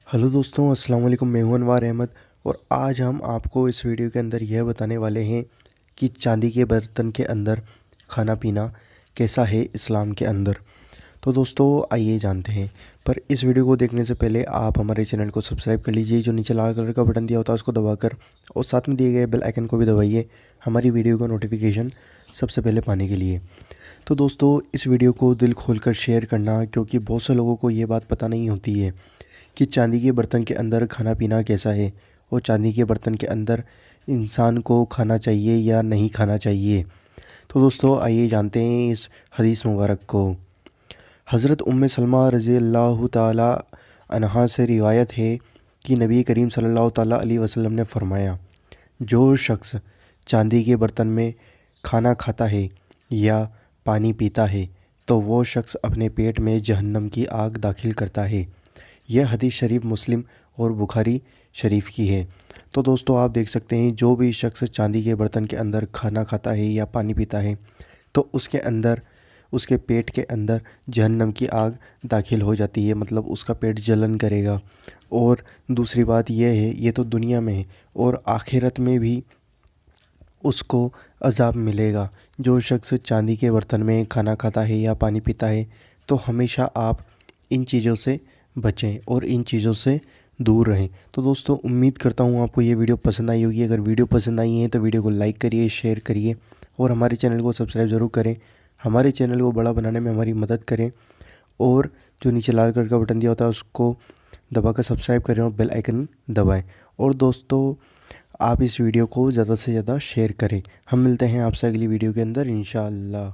Hello दोस्तों, अस्सलाम वालेकुम। मैं हूं अनवार अहमद और आज हम आपको इस वीडियो के अंदर यह बताने वाले हैं कि चांदी के बर्तन के अंदर खाना पीना कैसा है इस्लाम के अंदर। तो दोस्तों आइए जानते हैं। पर इस वीडियो को देखने से पहले आप हमारे चैनल को सब्सक्राइब कर लीजिए, जो नीचे लाल कलर का बटन दिया होता है उसको दबाकर, और साथ में दिए गए बेल आइकन को भी दबाइए हमारी वीडियो का नोटिफिकेशन सबसे पहले पाने के लिए। तो दोस्तों इस वीडियो को दिल खोलकर शेयर करना, क्योंकि बहुत से लोगों को ये बात पता नहीं होती है कि चांदी के बर्तन के अंदर खाना पीना कैसा है और चांदी के बर्तन के अंदर इंसान को खाना चाहिए या नहीं खाना चाहिए। तो दोस्तों आइए जानते हैं इस हदीस मुबारक को। हज़रत उम्मे सलमा रज़ी अल्लाह ताला अन्हा से रिवायत है कि नबी करीम सल्लल्लाहु ताला अलैहि वसल्लम ने फ़रमाया, जो शख्स चांदी के बर्तन में खाना खाता है या पानी पीता है तो वो शख्स अपने पेट में जहन्नम की आग दाखिल करता है। यह हदीस शरीफ मुस्लिम और बुखारी शरीफ की है। तो दोस्तों आप देख सकते हैं, जो भी शख्स चांदी के बर्तन के अंदर खाना खाता है या पानी पीता है तो उसके अंदर, उसके पेट के अंदर जहन्नम की आग दाखिल हो जाती है, मतलब उसका पेट जलन करेगा। और दूसरी बात यह है, ये तो दुनिया में है, और आखिरत में भी उसको अज़ाब मिलेगा। जो शख्स चांदी के बर्तन में खाना खाता है या पानी पीता है तो हमेशा आप इन चीज़ों से बचें और इन चीज़ों से दूर रहें। तो दोस्तों उम्मीद करता हूँ आपको ये वीडियो पसंद आई होगी। अगर वीडियो पसंद आई है तो वीडियो को लाइक करिए, शेयर करिए और हमारे चैनल को सब्सक्राइब ज़रूर करें। हमारे चैनल को बड़ा बनाने में हमारी मदद करें, और जो नीचे लाल कलर का बटन दिया होता है उसको दबाकर सब्सक्राइब करें और बेल आइकन दबाएं। और दोस्तों आप इस वीडियो को ज़्यादा से ज़्यादा शेयर करें। हम मिलते हैं आपसे अगली वीडियो के अंदर इंशाअल्लाह।